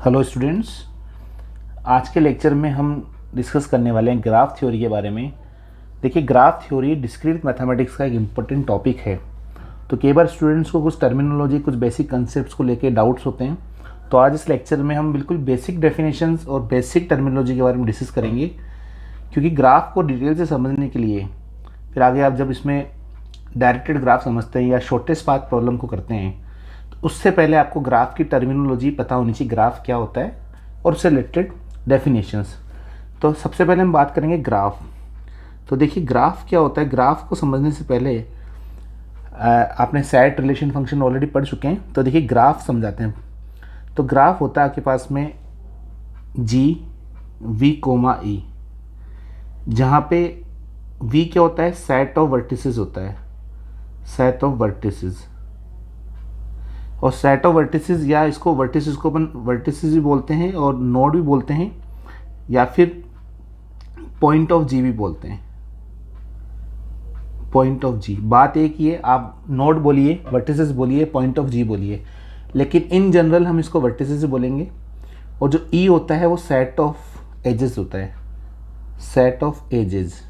Hello students, आज के lecture में हम डिस्कस करने वाले हैं ग्राफ थ्योरी के बारे में। देखिए, ग्राफ थ्योरी डिस्क्रीट मैथमेटिक्स का एक इम्पोर्टेंट टॉपिक है। तो कई बार स्टूडेंट्स को कुछ टर्मिनोलॉजी, कुछ बेसिक कंसेप्ट्स को लेके डाउट्स होते हैं। तो आज इस लेक्चर में हम बिल्कुल बेसिक डेफिनेशंस और बेसिक टर्मिनोलॉजी के बारे में डिस्कस करेंगे, क्योंकि ग्राफ को डिटेल से समझने के लिए फिर आगे आप जब इसमें डायरेक्टेड ग्राफ समझते हैं या शॉर्टेस्ट पाथ प्रॉब्लम को करते हैं, उससे पहले आपको ग्राफ की टर्मिनोलॉजी पता होनी चाहिए, ग्राफ क्या होता है और उससे रिलेटेड डेफिनेशंस। तो सबसे पहले हम बात करेंगे ग्राफ। तो देखिए, ग्राफ क्या होता है। ग्राफ को समझने से पहले आपने सेट रिलेशन फंक्शन ऑलरेडी पढ़ चुके हैं। तो देखिए, ग्राफ समझाते हैं। तो ग्राफ होता है आपके पास में जी वी कोमा ई, जहाँ पे वी क्या होता है, सेट ऑफ वर्टिसेस होता है, सेट ऑफ वर्टिसेस। और सेट ऑफ वर्टिसेस, या इसको वर्टिसेस को अपन वर्टिसेस भी बोलते हैं और नोड भी बोलते हैं, या फिर पॉइंट ऑफ जी भी बोलते हैं। पॉइंट ऑफ जी, बात एक ही है, आप नोड बोलिए, वर्टिसेस बोलिए, पॉइंट ऑफ जी बोलिए, लेकिन इन जनरल हम इसको वर्टिसेस ही बोलेंगे। और जो ई होता है वो सेट ऑफ एजेस होता है, सेट ऑफ एजेस।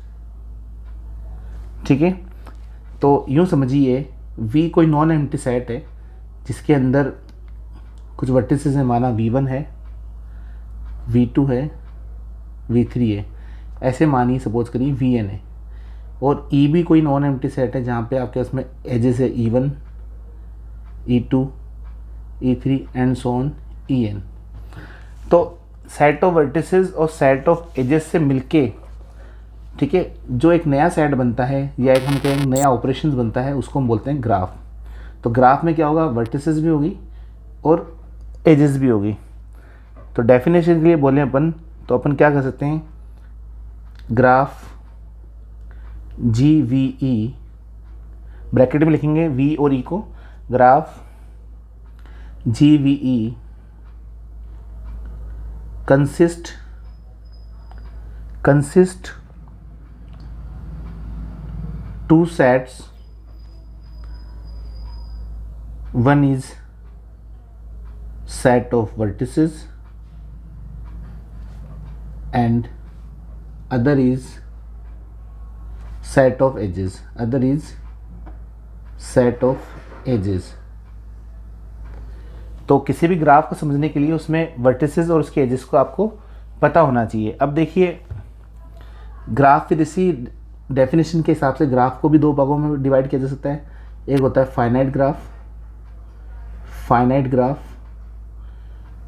ठीक है, तो यूँ समझिए, वी कोई नॉन एम्प्टी सेट है जिसके अंदर कुछ वर्टिसेस हैं, माना v1 है, v2 है, v3 है, ऐसे मानिए, सपोज करिए vn है। और e भी कोई नॉन एम्प्टी सेट है जहाँ पे आपके उसमें एजेस है e1, e2, e3 and so on en। तो सेट ऑफ वर्टिसेस और सेट ऑफ एजेस से मिलके, ठीक है, जो एक नया सेट बनता है या एक हम कहेंगे नया ऑपरेशन बनता है, उसको हम बोलते हैं ग्राफ। तो ग्राफ में क्या होगा, वर्टिसेस भी होगी और एजेस भी होगी। तो डेफिनेशन के लिए बोले अपन, तो अपन क्या कर सकते हैं, graph G V E, bracket में लिखेंगे वी और ई को, graph G V E consist two sets, one is set of vertices and other is set of edges, other is set of edges। तो किसी भी ग्राफ को समझने के लिए उसमें वर्टिसेस और उसके एजेस को आपको पता होना चाहिए। अब देखिए, ग्राफ फिर इसी डेफिनेशन के हिसाब से ग्राफ को भी दो भागों में डिवाइड किया जा सकता है। एक होता है फाइनाइट ग्राफ, फाइनाइट ग्राफ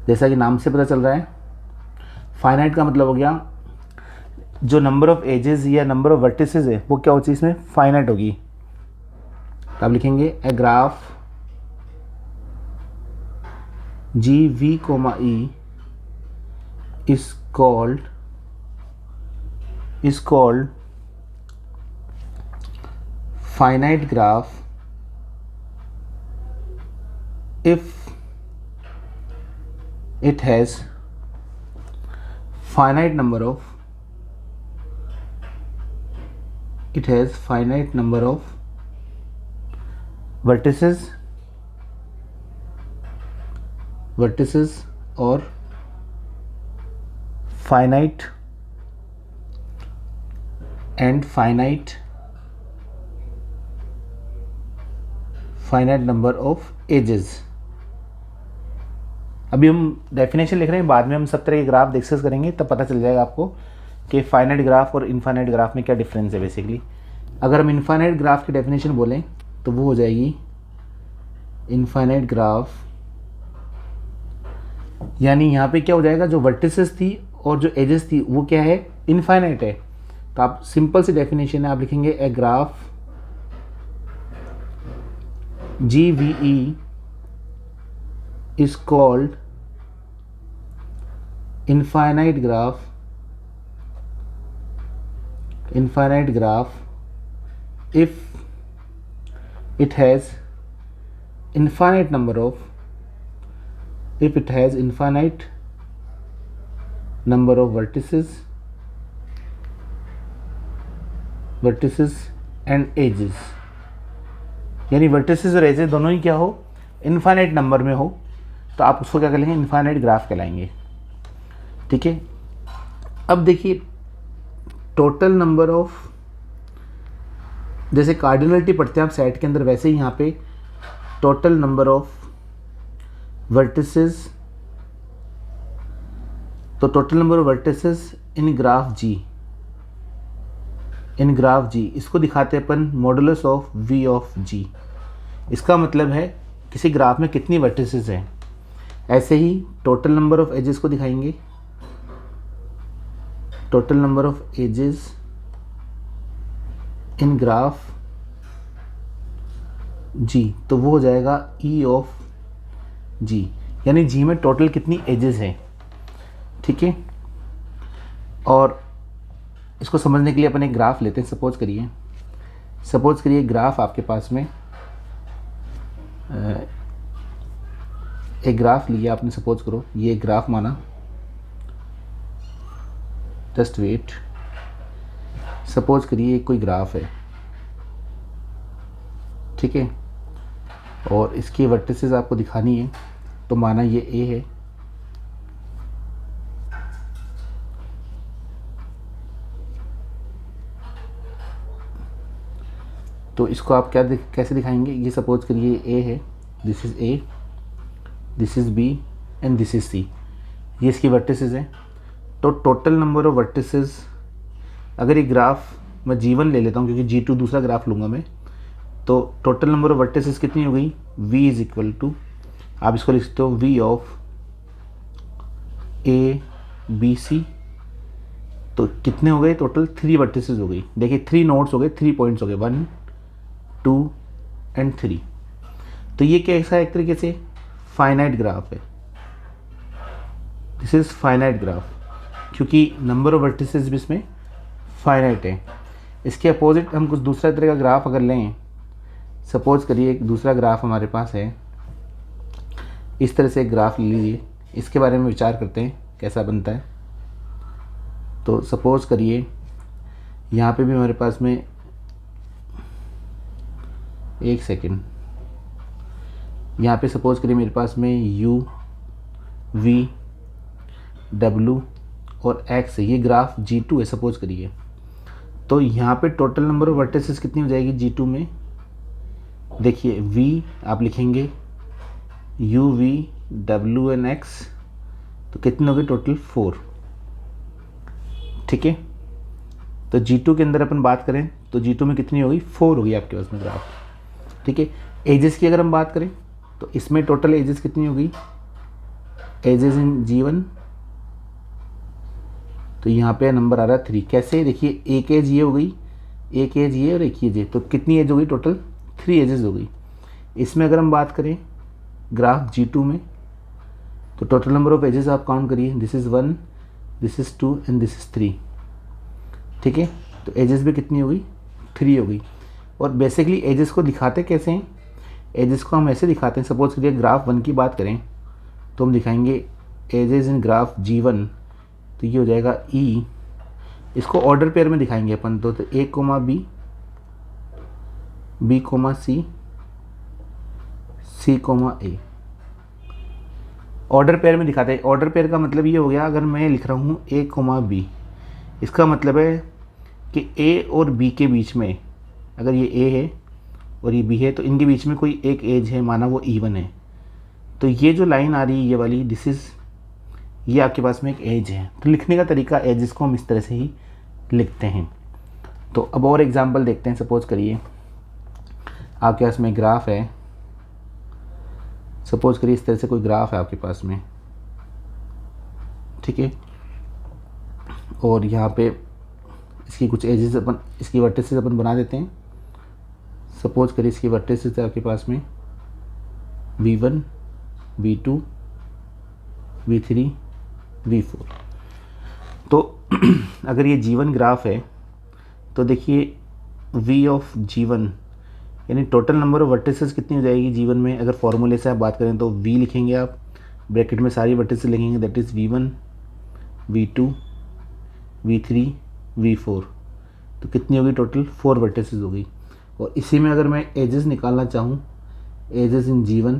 जैसा कि नाम से पता चल रहा है, फाइनाइट का मतलब हो गया जो नंबर ऑफ एजेस या नंबर ऑफ वर्टिसेस है वो क्या होती है, इसमें फाइनाइट होगी। तो आप लिखेंगे a graph G V comma E is called finite graph if it has finite number of vertices or finite number of edges। अभी हम डेफिनेशन लिख रहे हैं, बाद में हम सब तरह के ग्राफ डिस्कस करेंगे, तब पता चल जाएगा आपको कि फाइनाइट ग्राफ और इनफाइनाइट ग्राफ में क्या डिफरेंस है। बेसिकली अगर हम इनफाइनाइट ग्राफ की डेफिनेशन बोलें तो वो हो जाएगी, इनफाइनाइट ग्राफ यानी यहाँ पे क्या हो जाएगा, जो वर्टिसेस थी और जो एजेस थी वो क्या है, इनफाइनाइट है। तो आप सिंपल सी डेफिनेशन है, आप लिखेंगे a graph G V E is called infinite graph if it has infinite number of vertices and edges। यानी वर्टिसेस और एजेस दोनों ही क्या हो, इनफाइनाइट नंबर में हो, तो आप उसको क्या करेंगे, इनफाइनाइट ग्राफ कहलाएंगे। ठीक है, अब देखिए टोटल नंबर ऑफ, जैसे कार्डिनलिटी पढ़ते हैं आप सेट के अंदर, वैसे ही यहाँ पे टोटल नंबर ऑफ वर्टिसेस, तो total number of vertices in graph ji, in graph जी, इसको दिखाते हैं अपन मॉडुलस ऑफ वी ऑफ जी। इसका मतलब है किसी ग्राफ में कितनी वर्टिसेस हैं। ऐसे ही टोटल नंबर ऑफ एजेस को दिखाएंगे, total number of edges in graph G, तो वो हो जाएगा ई ऑफ जी, यानी जी में टोटल कितनी एजेस हैं। ठीक है, और इसको समझने के लिए अपन एक ग्राफ लेते हैं। सपोज करिए ग्राफ आपके पास में, एक ग्राफ लिया आपने, सपोज करो ये ग्राफ माना, जस्ट वेट, सपोज करिए कोई ग्राफ है। ठीक है, और इसकी वर्टिसेस आपको दिखानी है, तो माना ये ए है, तो इसको आप कैसे दिखाएंगे, ये सपोज करिए ए है, this is A, this is B and this is C, ये इसकी वर्टिसेस हैं। तो टोटल नंबर ऑफ वर्टिसेस, अगर ये ग्राफ मैं G1 ले लेता हूँ क्योंकि G2 दूसरा ग्राफ लूँगा मैं, तो टोटल नंबर ऑफ वर्टिसेस कितनी हो गई, V इज़ इक्वल टू, आप इसको लिख सकते हो V of A B C, तो कितने हो गए टोटल, 3 वर्टिसेस हो गई। देखिए 3 नोड्स हो गए, 3 पॉइंट्स हो गए, 1 2 एंड 3। तो ये कैसा है, एक तरीके से फाइनाइट ग्राफ है, दिस इज़ फाइनाइट ग्राफ, क्योंकि नंबर ऑफ वर्टिसेस भी इसमें फाइनाइट है। इसके अपोजिट हम कुछ दूसरा तरह का ग्राफ अगर लें, सपोज करिए एक दूसरा ग्राफ हमारे पास है, इस तरह से एक ग्राफ ले लीजिए, इसके बारे में विचार करते हैं कैसा बनता है। तो सपोज करिए यहाँ पे भी हमारे पास में, एक सेकेंड, यहाँ पे सपोज करिए मेरे पास में U V W और X है, ये ग्राफ G2 है सपोज करिए। तो यहाँ पे टोटल नंबर ऑफ वर्टिसेस कितनी हो जाएगी G2 में, देखिए V आप लिखेंगे U V W and X, तो कितने हो गए टोटल 4। ठीक है, तो G2 के अंदर अपन बात करें तो G2 में कितनी होगी, 4 होगी आपके पास में ग्राफ। ठीक है, एजेस की अगर हम बात करें तो इसमें टोटल एजेस कितनी होगी, एजेस इन G1, तो यहाँ पे नंबर आ रहा है 3। कैसे, देखिए एक एज ये हो गई, एक एज ये और एक एज ये, तो कितनी एज हो गई टोटल, 3 एजेस हो गई। इसमें अगर हम बात करें ग्राफ G2 में, तो टोटल नंबर ऑफ एजेस आप काउंट करिए, this is 1, this is 2 and this is 3। ठीक है, तो एजेस भी कितनी हो गई, 3 हो गई। और बेसिकली एजेस को दिखाते कैसे हैं, एजेस को हम ऐसे दिखाते हैं, सपोज करिए ग्राफ 1 की बात करें तो हम दिखाएंगे एजेस इन ग्राफ G1, तो ये हो जाएगा E, इसको ऑर्डर पेयर में दिखाएंगे अपन, तो A comma B, B comma C, C comma A, order pair में दिखाते हैं। ऑर्डर पेयर का मतलब ये हो गया, अगर मैं लिख रहा हूँ A कोमा B, इसका मतलब है कि A और B के बीच में, अगर ये A है और ये B है, तो इनके बीच में कोई एक एज है, माना वो E1 है, तो ये जो लाइन आ रही है ये वाली, दिस इज़, ये आपके पास में एक एज है। तो लिखने का तरीका एजेस को हम इस तरह से ही लिखते हैं। तो अब और एग्जांपल देखते हैं। सपोज करिए आपके पास में ग्राफ है, सपोज करिए इस तरह से कोई ग्राफ है आपके पास में, ठीक है, और यहाँ पे इसकी कुछ एजेस अपन, इसकी वर्टिसेस अपन बना देते हैं। सपोज करिए इसकी वर्टिसेस है आपके पास में V1 V2 V3 V4। तो अगर ये G1 ग्राफ है तो देखिए V ऑफ G1 यानी टोटल नंबर ऑफ वर्टिसेस कितनी हो जाएगी G1 में। अगर फॉर्मूले से आप बात करें तो V लिखेंगे आप, ब्रैकेट में सारी वर्टिसेस लिखेंगे, that is V1 V2 V3 V4। तो कितनी होगी टोटल, 4 वर्टिसेस हो गई। और इसी में अगर मैं एजेस निकालना चाहूँ, एजेस इन G1,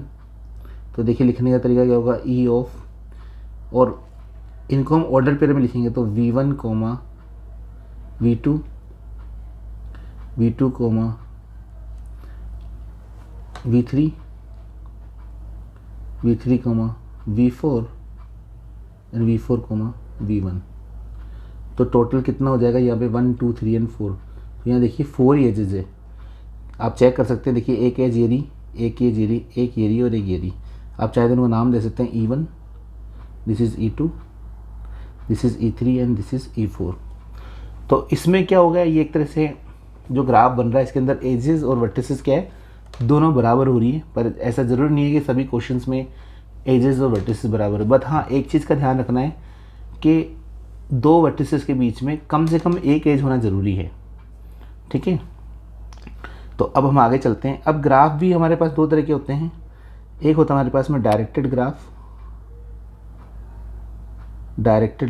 तो देखिए लिखने का तरीका क्या होगा, ई ऑफ, और इनको हम ऑर्डर पेयर में लिखेंगे तो V1 comma V2, V2 comma V3, V3 comma V4 and V4 comma V1। तो टोटल कितना हो जाएगा यहाँ पे 1 2 3 एंड 4। तो यहाँ देखिए 4 एजेस है, आप चेक कर सकते हैं। देखिए एक एज ये रही, एक एज ये रही, एक ये रही और एक ये रही। आप चाहे तो इनको नाम दे सकते हैं E1, this is E2, this is E3 and this is E4। तो इसमें क्या होगा, ये एक तरह से जो ग्राफ बन रहा है इसके अंदर एजेस और वर्टिसेस क्या है, दोनों बराबर हो रही है। पर ऐसा ज़रूरी नहीं है कि सभी क्वेश्चंस में एजेस और वर्टिसेस बराबर है। बट हाँ, एक चीज़ का ध्यान रखना है कि दो वर्टिसेस के बीच में कम से कम एक एज होना ज़रूरी है, ठीक है। तो अब हम आगे चलते हैं। अब ग्राफ भी हमारे पास दो तरह के होते हैं। एक होता है हमारे पास में डायरेक्टेड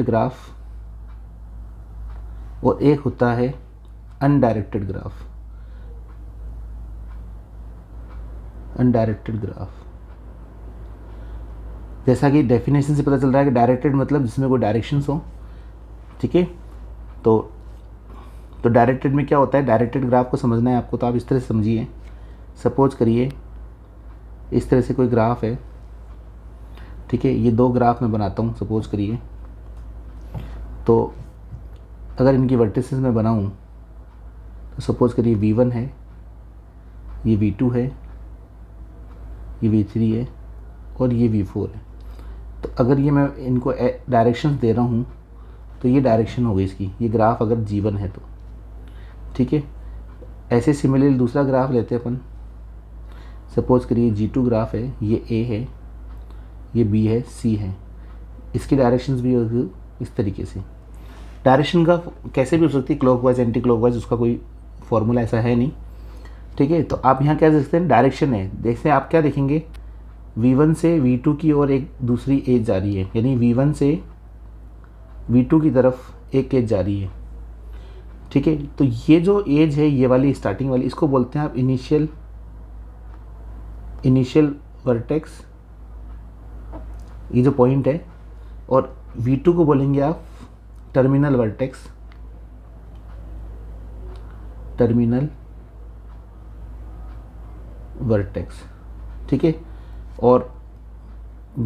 ग्राफ, और एक होता है अनडायरेक्टेड ग्राफ। जैसा कि डेफिनेशन से पता चल रहा है कि डायरेक्टेड मतलब जिसमें कोई डायरेक्शंस हो, ठीक है। तो डायरेक्टेड में क्या होता है, डायरेक्टेड ग्राफ को समझना है आपको, तो आप इस तरह से समझिए। सपोज करिए इस तरह से कोई ग्राफ है, ठीक है। ये दो ग्राफ मैं बनाता हूँ, सपोज करिए। तो अगर इनकी वर्टिसेस में बनाऊँ तो सपोज करिए V1 है, ये V2 है, ये V3 है और ये V4 है। तो अगर ये मैं इनको डायरेक्शंस दे रहा हूँ तो ये डायरेक्शन हो गई इसकी, ये ग्राफ अगर G1 है तो, ठीक है। ऐसे सिमिलरली दूसरा ग्राफ लेते हैं अपन। सपोज करिए G2 ग्राफ है, ये A है, ये B है, C है। इसकी डायरेक्शंस भी होगी इस तरीके से। डायरेक्शन का कैसे भी हो सकती है, क्लॉकवाइज एंटी क्लॉकवाइज, उसका कोई फॉर्मूला ऐसा है नहीं, ठीक है। तो आप यहाँ क्या देख सकते हैं, डायरेक्शन है। जैसे आप क्या देखेंगे, V1 से V2 की ओर एक दूसरी एज जा रही है, यानी V1 से V2 की तरफ एक एज जा रही है, ठीक है। तो ये जो एज है, ये वाली स्टार्टिंग वाली, इसको बोलते हैं आप इनिशियल वर्टेक्स, ये जो पॉइंट है। और V2 को बोलेंगे आप टर्मिनल वर्टेक्स, ठीक है। और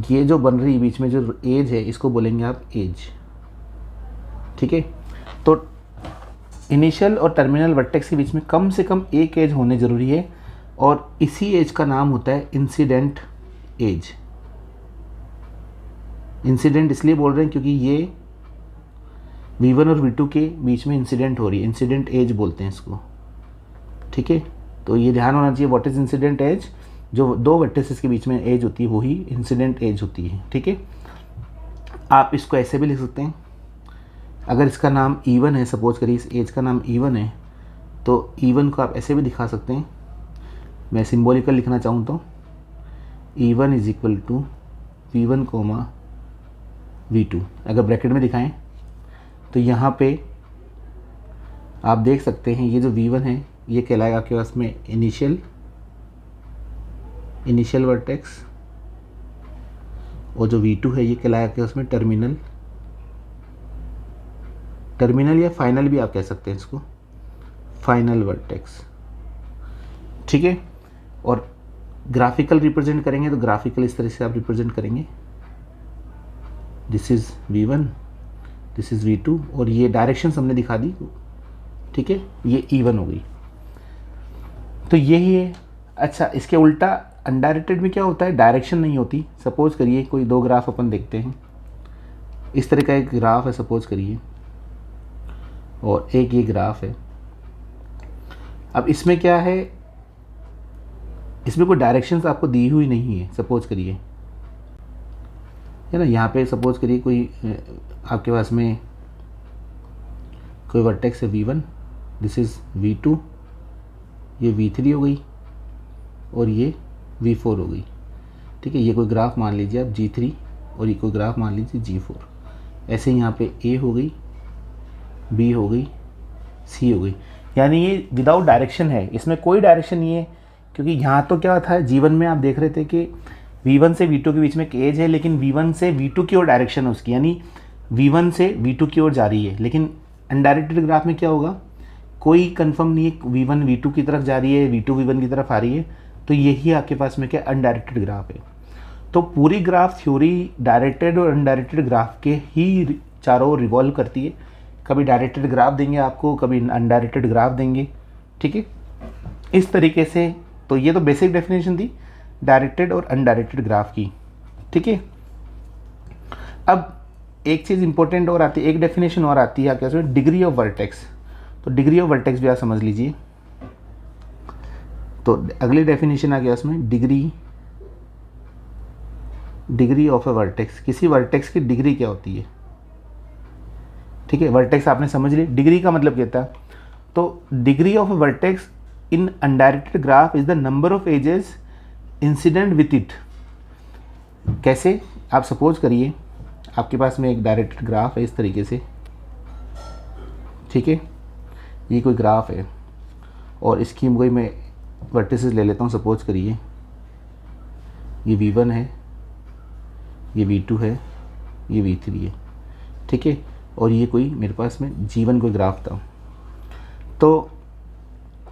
ये जो बन रही है बीच में जो एज है, इसको बोलेंगे आप एज, ठीक है। तो इनिशियल और टर्मिनल वर्टेक्स के बीच में कम से कम एक एज होने ज़रूरी है, और इसी एज का नाम होता है इंसिडेंट एज। इंसिडेंट इसलिए बोल रहे हैं क्योंकि ये V1 और V2 के बीच में इंसिडेंट हो रही है, इंसिडेंट एज बोलते हैं इसको, ठीक है। तो ये ध्यान होना चाहिए, व्हाट इज इंसिडेंट एज, जो दो वर्टिसेस के बीच में एज होती है वही इंसिडेंट एज होती है, ठीक है। आप इसको ऐसे भी लिख सकते हैं, अगर इसका नाम E1 है, सपोज करिए इस एज का नाम E1 है, तो E1 को आप ऐसे भी दिखा सकते हैं। मैं सिंबॉलिकल लिखना चाहूँ तो E1 is equal to V1 comma V2। अगर ब्रैकेट में दिखाएं तो यहाँ पे आप देख सकते हैं, ये जो V1 है ये कहलाएगा आपके पास में इनिशियल वर्टेक्स, और जो V2 है ये कहलाएगा आपके पास में टर्मिनल या फाइनल भी आप कह सकते हैं इसको, फाइनल वर्टेक्स, ठीक है। और ग्राफिकल रिप्रेजेंट करेंगे तो ग्राफिकल इस तरह से आप रिप्रेजेंट करेंगे, this is V1, this is V2, और ये डायरेक्शंस हमने दिखा दी, ठीक है। ये E1 हो गई, तो यही है। अच्छा, इसके उल्टा अनडायरेक्टेड में क्या होता है, डायरेक्शन नहीं होती। सपोज करिए कोई दो ग्राफ अपन देखते हैं, इस तरह का एक ग्राफ है सपोज करिए, और एक ये ग्राफ है। अब इसमें क्या है, इसमें कोई डायरेक्शंस आपको दी हुई नहीं है, सपोज करिए, है ना। यहाँ पे सपोज करिए कोई आपके पास में कोई वर्टेक्स है V1, दिस इज़ V2, ये V3 हो गई और ये V4 हो गई, ठीक है। ये कोई ग्राफ मान लीजिए आप G3, और ये कोई ग्राफ मान लीजिए G4। ऐसे यहाँ पे A हो गई, B हो गई, C हो गई, यानी ये विदाउट डायरेक्शन है, इसमें कोई डायरेक्शन नहीं है। क्योंकि यहाँ तो क्या था, G1 में आप देख रहे थे कि V1 से V2 के बीच में एक एज है, लेकिन V1 से V2 की ओर डायरेक्शन है उसकी, यानी V1 से V2 की ओर जा रही है। लेकिन अनडायरेक्टेड ग्राफ में क्या होगा, कोई कंफर्म नहीं है V1 V2 की तरफ जा रही है, V2 V1 की तरफ आ रही है, तो यही आपके पास में क्या अनडायरेक्टेड ग्राफ है। तो पूरी ग्राफ थ्योरी डायरेक्टेड और अनडायरेक्टेड ग्राफ के ही चारों ओर रिवॉल्व करती है। कभी डायरेक्टेड ग्राफ देंगे आपको, कभी अनडायरेक्टेड ग्राफ देंगे, ठीक है, इस तरीके से। तो ये तो बेसिक डेफिनेशन थी डायरेक्टेड और अनडायरेक्टेड ग्राफ की, ठीक है। अब एक चीज़ इंपॉर्टेंट और आती है, एक डेफिनेशन और आती है आपके पास में, डिग्री ऑफ वर्टेक्स। तो डिग्री ऑफ वर्टेक्स भी आप समझ लीजिए। तो अगली डेफिनेशन आ गया उसमें, डिग्री ऑफ ए वर्टेक्स। किसी वर्टेक्स की डिग्री क्या होती है, ठीक है। वर्टेक्स आपने समझ ली, डिग्री का मतलब क्या था। तो degree of a vertex in undirected graph is the number of edges incident with it. कैसे, आप सपोज करिए आपके पास में एक डायरेक्टेड ग्राफ है इस तरीके से, ठीक है, ये कोई ग्राफ है और इसकी कोई मैं वर्टिसेस ले लेता हूँ। सपोज करिए ये V1 है, ये V2 है, ये V3 है, ठीक है, और ये कोई मेरे पास में G1 कोई ग्राफ था। तो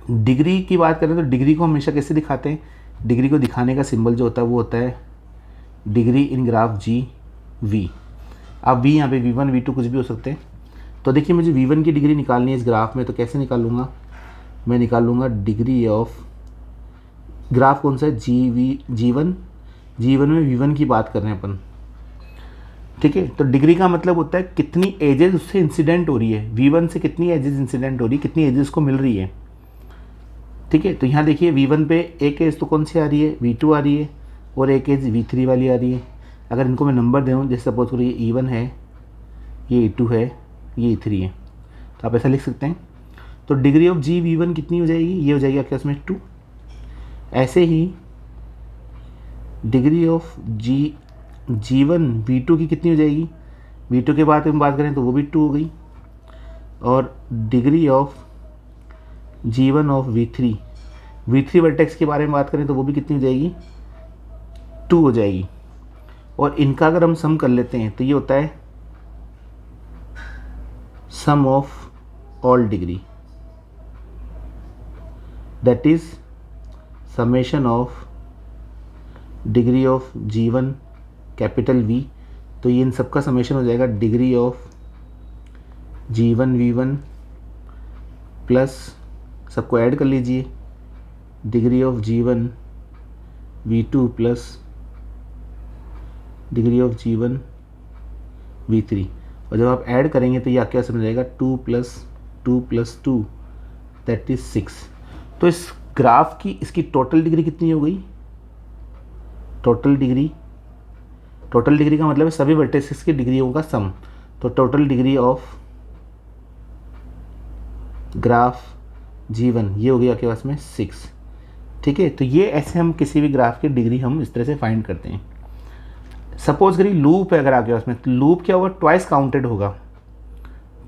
डिग्री की बात करें तो डिग्री को हमेशा कैसे दिखाते हैं, डिग्री को दिखाने का सिंबल जो होता है वो होता है डिग्री इन ग्राफ GV। अब V यहाँ पे V1 V2 कुछ भी हो सकते हैं। तो देखिए मुझे V1 की डिग्री निकालनी है इस ग्राफ में, तो कैसे निकालूंगा, मैं निकालूंगा डिग्री ऑफ, ग्राफ कौन सा है, G1 में V1 की बात कर रहे हैं अपन, ठीक है। तो डिग्री का मतलब होता है कितनी एजेस उससे इंसिडेंट हो रही है, V1 से कितनी एजेस इंसिडेंट हो रही है, कितनी एजेस को मिल रही है, ठीक है। तो यहाँ देखिए V1 पे एक एज तो कौन सी आ रही है, V2 आ रही है, और एक एज V3 वाली आ रही है। अगर इनको मैं नंबर दूँ, जैसे सपोज करो ये E1 है, ये E2 है, ये E3 है, तो आप ऐसा लिख सकते हैं। तो डिग्री ऑफ GV1 कितनी हो जाएगी, ये हो जाएगी आपके पास में 2। ऐसे ही डिग्री ऑफ G1 V2 की कितनी हो जाएगी, V2 के बाद हम बात करें तो वो भी 2 हो गई। और degree of G1 of V3 vertex के बारे में बात करें तो वो भी कितनी हो जाएगी, 2 हो जाएगी। और इनका अगर हम सम कर लेते हैं तो ये होता है sum of all degree, that is summation of degree of G1 capital V। तो ये इन सब का समेशन हो जाएगा degree of G1 V1 plus, सबको ऐड कर लीजिए, degree of G1 V2 plus degree of G1 V3। और जब आप ऐड करेंगे तो ये क्या समझ जाएगा, 2 + 2 दैट इज 6। तो इस ग्राफ की इसकी टोटल डिग्री कितनी हो गई, टोटल डिग्री का मतलब है सभी वर्टिसेस की डिग्रियों का सम। तो total degree of graph G1 ये हो गया आपके पास में 6, ठीक है। तो ये ऐसे हम किसी भी ग्राफ की डिग्री हम इस तरह से फाइंड करते हैं। सपोज करिए लूप है अगर आपके पास में, तो लूप क्या होगा, ट्वाइस काउंटेड होगा,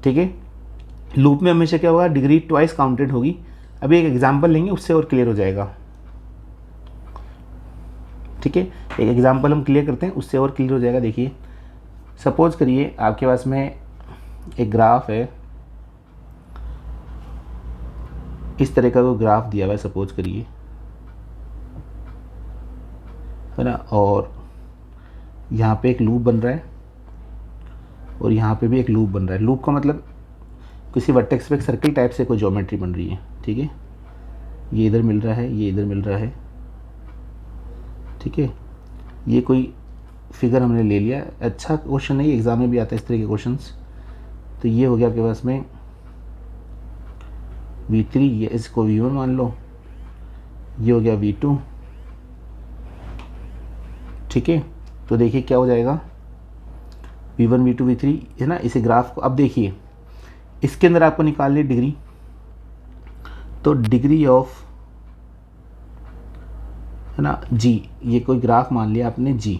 ठीक है। लूप में हमेशा क्या होगा, डिग्री ट्वाइस काउंटेड होगी। अभी एक एग्जांपल लेंगे उससे और क्लियर हो जाएगा, ठीक है। एक एग्जांपल हम क्लियर करते हैं उससे और क्लियर हो जाएगा। देखिए सपोज करिए आपके पास में एक ग्राफ है, इस तरह का कोई ग्राफ दिया हुआ है सपोज करिए, है ना, और यहाँ पे एक लूप बन रहा है और यहाँ पे भी एक लूप बन रहा है। लूप का मतलब किसी वर्टेक्स पे एक सर्कल टाइप से कोई ज्योमेट्री बन रही है, ठीक है। ये इधर मिल रहा है, ये इधर मिल रहा है, ठीक है। ये कोई फिगर हमने ले लिया, अच्छा क्वेश्चन नहीं, एग्जाम में भी आता है इस तरह के क्वेश्चंस। तो ये हो गया आपके पास में V3, ये इसको V1 मान लो, ये हो गया V2, ठीक है। तो देखिए क्या हो जाएगा, V1 V2 V3 है ना। इसे ग्राफ को अब देखिए, इसके अंदर आपको निकालनी डिग्री, तो डिग्री ऑफ, है ना, G, ये कोई ग्राफ मान लिया आपने G,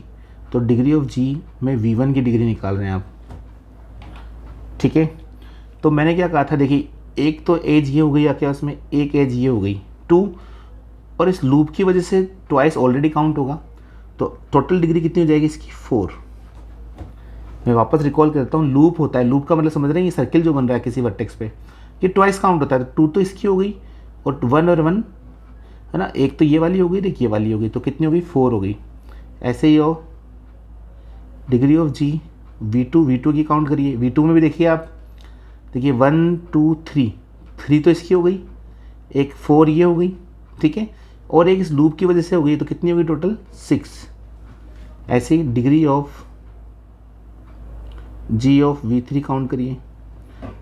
तो डिग्री ऑफ G में V1 की डिग्री निकाल रहे हैं आप, ठीक है। तो मैंने क्या कहा था, देखिए एक तो एज ये हो गई आपके पास में, एक एज ये हो गई 2, और इस लूप की वजह से ट्वाइस ऑलरेडी काउंट होगा। तो टोटल डिग्री कितनी हो जाएगी इसकी 4। मैं वापस रिकॉल करता हूँ, लूप होता है, लूप का मतलब समझ रहे हैं, ये सर्किल जो बन रहा है किसी वर्टेक्स पे, ये ट्वाइस काउंट होता है। तो 2 तो इसकी हो गई और 1 और 1 है ना, एक तो ये वाली हो गई, एक ये वाली हो गई, तो कितनी हो गई 4 हो गई। ऐसे ही हो डिग्री ऑफ जी V2 की काउंट करिए। V2 में भी देखिए आप, देखिए 1 2 3 तो इसकी हो गई, एक 4 ये हो गई, ठीक है, और एक इस लूप की वजह से हो गई, तो कितनी हो गई टोटल 6। ऐसे ही degree of G of V3 count करिए।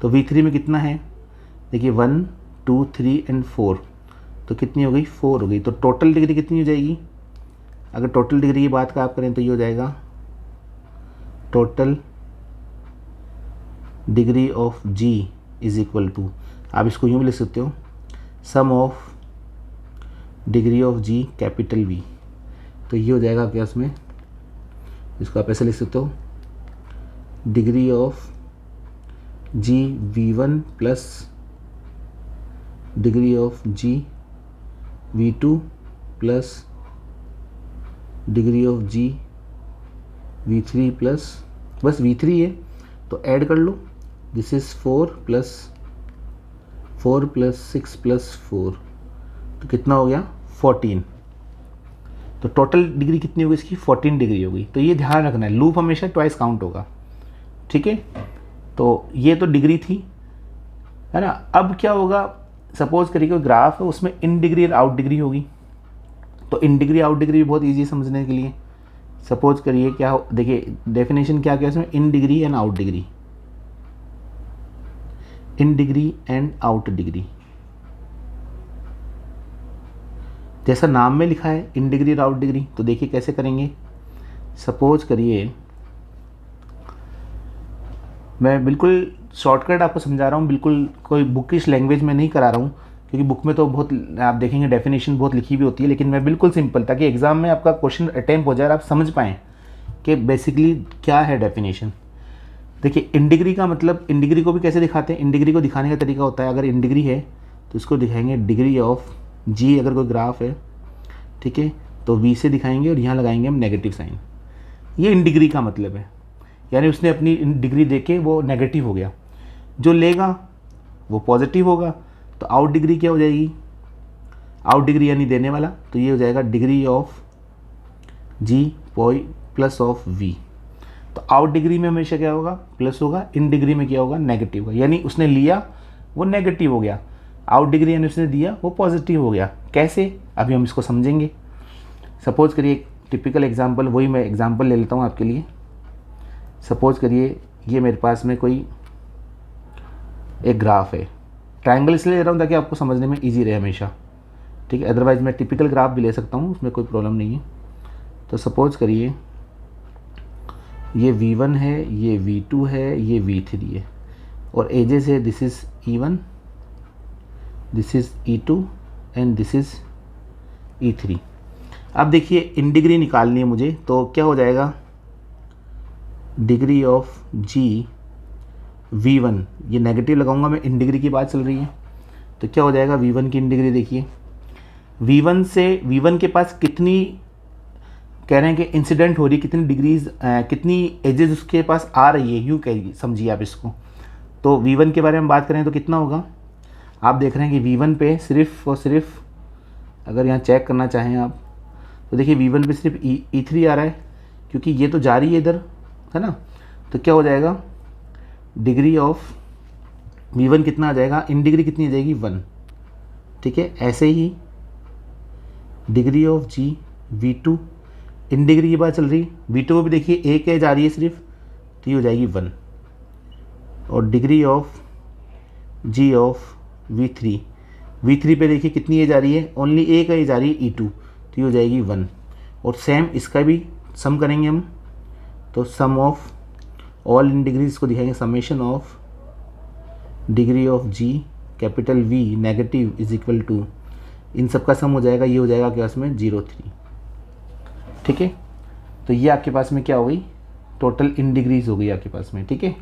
तो V3 में कितना है, देखिए 1 2 3 एंड 4, तो कितनी हो गई 4 हो गई। तो टोटल डिग्री कितनी हो जाएगी, अगर टोटल डिग्री की बात का आप करें तो ये हो जाएगा total degree of G is equal to, आप इसको यूँ भी लिख सकते हो, sum of degree of G capital V। तो ये हो जाएगा क्या उसमें, इसको आप ऐसे लिख सकते हो, degree of G V1 plus degree of G V2 plus degree of G V3 plus, बस V3 है तो ऐड कर लो, दिस इज़ 4 प्लस 6 प्लस 4, तो कितना हो गया 14। तो टोटल डिग्री कितनी होगी इसकी 14 डिग्री होगी। तो ये ध्यान रखना है, लूप हमेशा ट्वाइस काउंट होगा, ठीक है। तो ये तो डिग्री थी, है ना। अब क्या होगा, सपोज करिए कोई ग्राफ है, उसमें इन डिग्री और आउट डिग्री होगी। तो इन डिग्री आउट डिग्री भी बहुत ईजी समझने के लिए, सपोज करिए क्या हो, देखिए डेफिनेशन क्या क्या इसमें, इन degree and out degree, in degree and out degree, जैसा नाम में लिखा है इन डिग्री और आउट डिग्री। तो देखिए कैसे करेंगे, सपोज करिए, मैं बिल्कुल शॉर्टकट आपको समझा रहा हूँ, बिल्कुल कोई बुकिश लैंग्वेज में नहीं करा रहा हूँ, क्योंकि बुक में तो बहुत आप देखेंगे डेफिनेशन बहुत लिखी हुई होती है, लेकिन मैं बिल्कुल सिंपल, ताकि एग्जाम में आपका क्वेश्चन अटेम्प्ट हो जाए और आप समझ पाएँ कि बेसिकली क्या है डेफिनेशन। देखिए इन डिग्री का मतलब, इन डिग्री को भी कैसे दिखाते हैं, इन डिग्री को दिखाने का तरीका होता है, अगर इन डिग्री है तो इसको दिखाएंगे डिग्री ऑफ जी, अगर कोई ग्राफ है, ठीक है, तो V से दिखाएंगे और यहाँ लगाएंगे हम नेगेटिव साइन। ये इन डिग्री का मतलब है, यानी उसने अपनी डिग्री देके वो नेगेटिव हो गया, जो लेगा वो पॉजिटिव होगा। तो आउट डिग्री क्या हो जाएगी, आउट डिग्री यानी देने वाला, तो ये हो जाएगा degree of G plus of V। तो आउट डिग्री में हमेशा क्या होगा, प्लस होगा, इन डिग्री में क्या होगा, नेगेटिव होगा, यानी उसने लिया वो नेगेटिव हो गया, आउट डिग्री यानी उसने दिया वो पॉजिटिव हो गया। कैसे, अभी हम इसको समझेंगे। सपोज करिए एक टिपिकल एग्जांपल, वही मैं एग्जांपल ले लेता हूँ आपके लिए। सपोज करिए ये मेरे पास में कोई एक ग्राफ है, ट्रायंगल इसलिए ले रहा हूँ ताकि आपको समझने में ईजी रहे हमेशा, ठीक है, अदरवाइज मैं टिपिकल ग्राफ भी ले सकता हूँ, उसमें कोई प्रॉब्लम नहीं है। तो सपोज करिए ये V1 है, ये V2 है, ये V3 है, और एजेस है, this is E1, this is E2 and this is E3। अब देखिए इन डिग्री निकालनी है मुझे, तो क्या हो जाएगा, डिग्री ऑफ जी V1, ये नेगेटिव लगाऊंगा मैं, इन डिग्री की बात चल रही है, तो क्या हो जाएगा V1 की इन डिग्री, देखिए V1 से, V1 के पास कितनी, कह रहे हैं कि इंसिडेंट हो रही, कितनी डिग्रीज, कितनी एजेस उसके पास आ रही है, यूँ कह समझिए आप इसको। तो V1 के बारे में बात करें तो कितना होगा, आप देख रहे हैं कि V1 पे सिर्फ और सिर्फ, अगर यहाँ चेक करना चाहें आप, तो देखिए V1 पे सिर्फ E3 आ रहा है, क्योंकि ये तो जा रही है इधर, है ना। तो क्या हो जाएगा, डिग्री ऑफ V1 कितना आ जाएगा, इन डिग्री कितनी आ जाएगी 1, ठीक है। ऐसे ही degree of G V2, in degree की बात चल रही, V2 को भी देखिए एक एज आ रही है सिर्फ, तो ये हो जाएगी 1, और degree of G of V3 पे देखिए कितनी एज आ रही है, ओनली एक एज आ रही है E2, तो ये हो जाएगी 1, और सेम इसका भी सम करेंगे हम, तो sum of all in degrees को दिखाएंगे, summation of degree of G capital V negative is equal to, इन सब का सम हो जाएगा, ये हो जाएगा आपके पास में 0.3, ठीक है। तो ये आपके पास में क्या हो गई, टोटल इन डिग्रीज हो गई आपके पास में, ठीक है।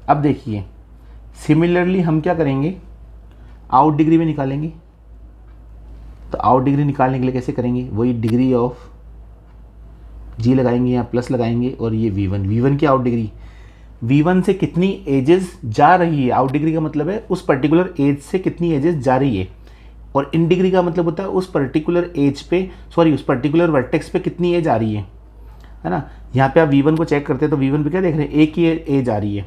अब देखिए सिमिलरली हम क्या करेंगे, आउट डिग्री में निकालेंगे। तो आउट डिग्री निकालने के लिए कैसे करेंगे, वही डिग्री ऑफ जी लगाएंगे, यहाँ प्लस लगाएंगे, और ये V1 की आउट डिग्री, V1 से कितनी एजेस जा रही है, आउट डिग्री का मतलब है उस पर्टिकुलर एज से कितनी एजेस जा रही है, और इन डिग्री का मतलब होता है उस पर्टिकुलर एज पे, सॉरी उस पर्टिकुलर वर्टेक्स पे कितनी एज आ रही है ना। यहाँ पे आप V1 को चेक करते हैं तो V1 पे क्या देख रहे हैं, एक ही एज आ रही है।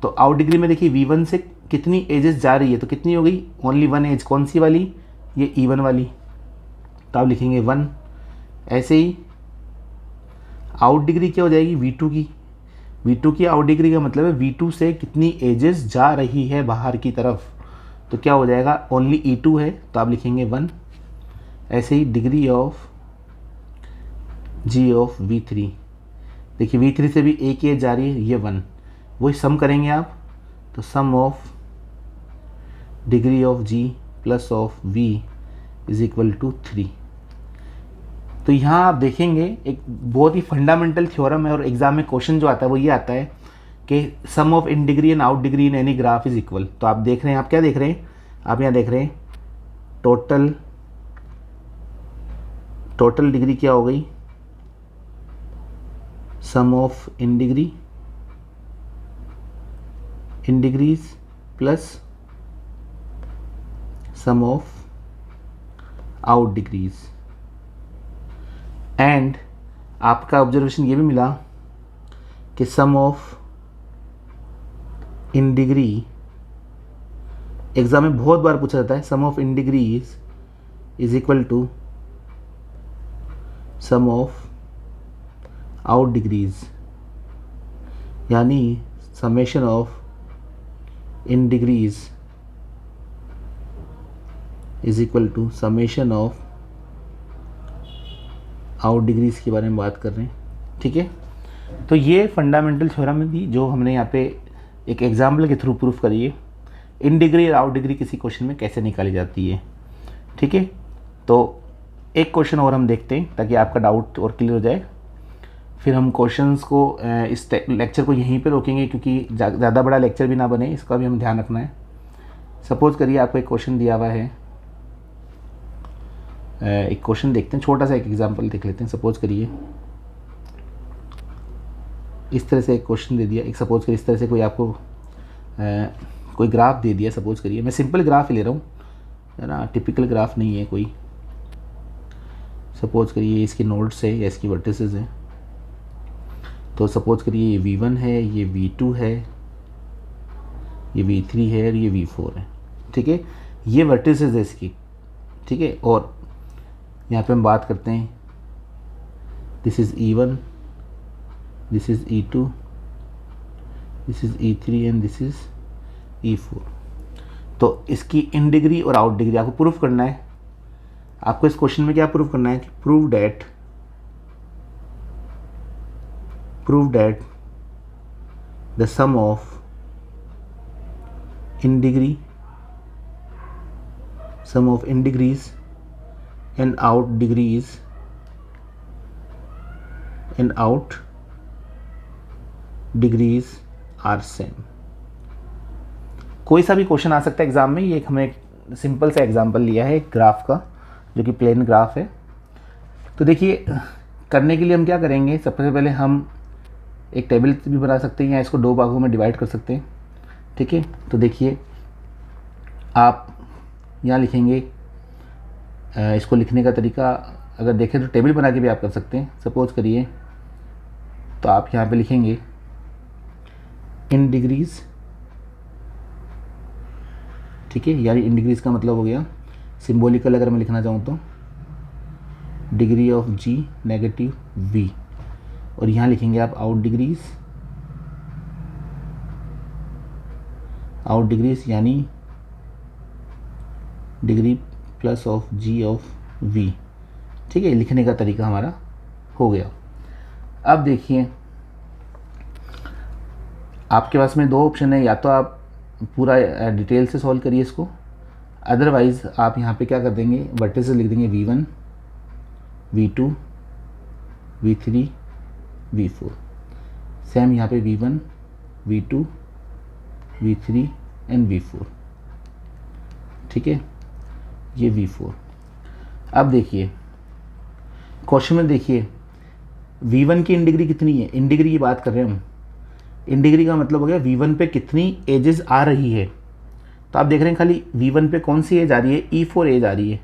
तो आउट डिग्री में देखिए V1 से कितनी एजेस जा रही है, तो कितनी हो गई, ओनली वन एज, कौन सी वाली, ये E1 वाली, तो आप लिखेंगे 1। ऐसे ही आउट डिग्री क्या हो जाएगी, V2 की, V2 की आउट डिग्री का मतलब है V2 से कितनी एजेस जा रही है बाहर की तरफ, तो क्या हो जाएगा, ओनली E2 है, तो आप लिखेंगे 1। ऐसे ही degree of G of V3, देखिए V3 से भी एक एज जा रही है, ये 1, वही सम करेंगे आप, तो sum of degree of G plus of V is equal to 3। तो यहाँ आप देखेंगे एक बहुत ही फंडामेंटल थ्योरम है, और एग्जाम में क्वेश्चन जो आता है वो ये आता है कि sum of in degree and out degree in any graph is equal. तो आप देख रहे हैं, आप क्या देख रहे हैं, आप यहाँ देख रहे हैं टोटल डिग्री क्या हो गई, sum of in degrees plus sum of out degrees, and आपका ऑब्जर्वेशन ये भी मिला कि sum of in degree, exam में बहुत बार पूछा जाता है, sum of in degrees is equal to sum of out degrees, यानी summation of in degrees is equal to summation of out degrees के बारे में बात कर रहे हैं, ठीक है। तो ये फंडामेंटल थ्योरम है भी जो हमने यहाँ पे एक एग्जाम्पल के थ्रू प्रूफ करी है, इन डिग्री और आउट डिग्री किसी क्वेश्चन में कैसे निकाली जाती है, ठीक है। तो एक क्वेश्चन और हम देखते हैं ताकि आपका डाउट और क्लियर हो जाए, फिर हम क्वेश्चंस को इस लेक्चर को यहीं पे रोकेंगे क्योंकि ज़्यादा बड़ा लेक्चर भी ना बने, इसका भी हमें ध्यान रखना है। सपोज़ करिए आपको एक क्वेश्चन दिया हुआ है, एक क्वेश्चन देखते हैं, छोटा सा एक एग्जांपल देख लेते हैं। सपोज़ करिए इस तरह से एक क्वेश्चन दे दिया, एक सपोज़ करिए इस तरह से कोई आपको कोई ग्राफ दे दिया। सपोज़ करिए मैं सिंपल ग्राफ ही ले रहा हूँ, है ना, टिपिकल ग्राफ नहीं है कोई। सपोज़ करिए इसके नोड्स है या इसकी वर्टिसेस हैं, तो सपोज़ करिए ये V1 है, ये V2 है, ये V3 है और ये V4 है, ठीक है। ये वर्टिसेस है इसकी, ठीक है। और यहाँ पे हम बात करते हैं, this is E1, this is E2, this is E3 and this is E4। तो इसकी इन डिग्री और आउट डिग्री आपको प्रूफ करना है। आपको इस क्वेश्चन में क्या प्रूफ करना है कि prove that the sum of in degrees and out degrees are same. कोई सा भी क्वेश्चन आ सकता है एग्जाम में, ये हमने एक सिंपल सा एग्जांपल लिया है एक ग्राफ का जो कि प्लेन ग्राफ है। तो देखिए करने के लिए हम क्या करेंगे, सबसे पहले हम एक टेबल भी बना सकते हैं या इसको दो भागों में डिवाइड कर सकते हैं, ठीक है। तो देखिए आप यहाँ लिखेंगे, इसको लिखने का तरीका अगर देखें तो टेबल बना के भी आप कर सकते हैं। सपोज़ करिए तो आप यहाँ पे लिखेंगे इन डिग्रीज, ठीक है, यानी इन डिग्रीज का मतलब हो गया सिंबॉलिकल, अगर मैं लिखना चाहूँ तो degree of G negative V, और यहाँ लिखेंगे आप आउट डिग्रीज यानी degree plus of G of V, ठीक है। लिखने का तरीका हमारा हो गया। अब देखिए आपके पास में दो ऑप्शन है, या तो आप पूरा डिटेल से सॉल्व करिए इसको, अदरवाइज़ आप यहाँ पे क्या कर देंगे, वर्टिसेस लिख देंगे V1, V2, V3, V4। Same यहाँ पे V1, V2, V3 and V4, ठीक है, ये V4। अब देखिए क्वेश्चन में देखिए V1 की इन डिग्री कितनी है, इन डिग्री की बात कर रहे हैं हम। इन डिग्री का मतलब हो गया V1 पे कितनी एजेस आ रही है। तो आप देख रहे हैं खाली V1 पे कौन सी एज आ रही है, E4 एज आ रही है,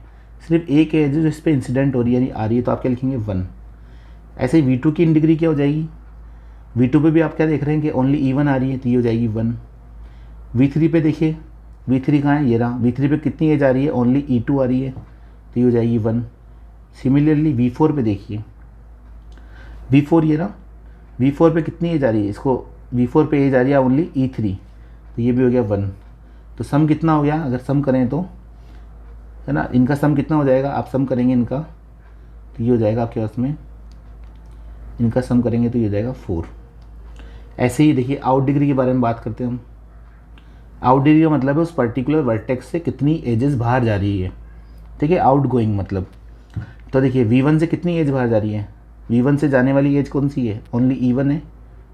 सिर्फ एक एज है जो इस पर इंसिडेंट हो रही है, यानी आ रही है, तो आप क्या लिखेंगे 1। ऐसे ही V2 की इन डिग्री क्या हो जाएगी, V2 पे भी आप क्या देख रहे हैं कि ओनली E1 आ रही है, तो ये हो जाएगी 1। V3 पे देखिए, V3 कहाँ है, ये रहा, V3 पे कितनी एज आ रही है, ओनली E2 आ रही है, तो ये हो जाएगी 1। सिमिलरली V4 पे देखिए, V4 ये रहा, V4 पे कितनी एज आ रही है, इसको V4 पे एज आ रही है ओनली E3, तो ये भी हो गया 1। तो सम कितना हो गया, अगर सम करें तो, है ना, इनका सम कितना हो जाएगा, आप सम करेंगे इनका, तो ये हो जाएगा आपके पास में, इनका सम करेंगे तो ये हो जाएगा 4। ऐसे ही देखिए आउट डिग्री के बारे में बात करते हैं हम। आउट डिग्री का मतलब है उस पर्टिकुलर वर्टेक्स से कितनी एजेस बाहर जा रही है, ठीक है, आउट गोइंग मतलब। तो देखिए V1 से कितनी एज बाहर जा रही है, V1 से जाने वाली एज कौन सी है, ओनली E1 है,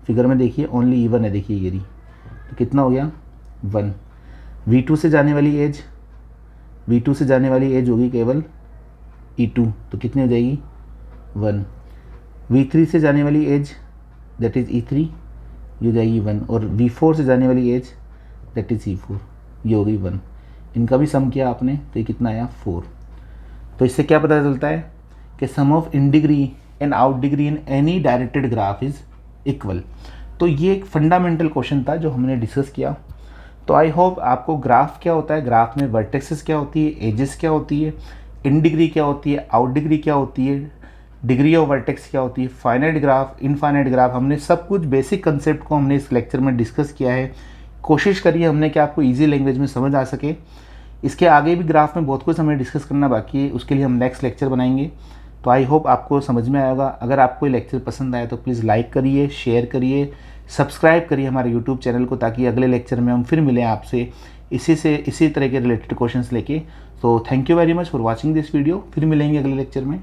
फिगर में देखिए ओनली E1 है, देखिए ये रही, तो कितना हो गया 1। V2 से जाने वाली एज, V2 से जाने वाली एज होगी केवल E2, तो कितनी हो जाएगी 1। V3 से जाने वाली एज दैट इज़ E3, ये हो जाएगी 1, और V4 से जाने वाली एज दैट इज़ E4, ये हो गई 1। इनका भी सम किया आपने तो ये कितना आया 4। तो इससे क्या पता चलता है कि sum of in degree and out degree in any directed graph is equal. तो ये एक फंडामेंटल क्वेश्चन था जो हमने डिस्कस किया। तो आई होप आपको ग्राफ क्या होता है, ग्राफ में वर्टेक्सेस क्या होती है, एजेस क्या होती है, इन डिग्री क्या होती है, आउट डिग्री क्या होती है, डिग्री ऑफ वर्टेक्स क्या होती है, फाइनाइट ग्राफ, इनफाइनाइट ग्राफ, हमने सब कुछ बेसिक कंसेप्ट को हमने इस लेक्चर में डिस्कस किया है। कोशिश करिए हमने कि आपको ईजी लैंग्वेज में समझ आ सके। इसके आगे भी ग्राफ में बहुत कुछ हमें डिस्कस करना बाकी है, उसके लिए हम नेक्स्ट लेक्चर बनाएंगे। तो आई होप आपको समझ में आएगा। अगर आपको ये लेक्चर पसंद आया तो प्लीज़ लाइक करिए, शेयर करिए, सब्सक्राइब करिए हमारे यूट्यूब चैनल को, ताकि अगले लेक्चर में हम फिर मिलें आपसे इसी तरह के रिलेटेड क्वेश्चंस लेके। तो thank you very much for watching this video. फिर मिलेंगे अगले लेक्चर में।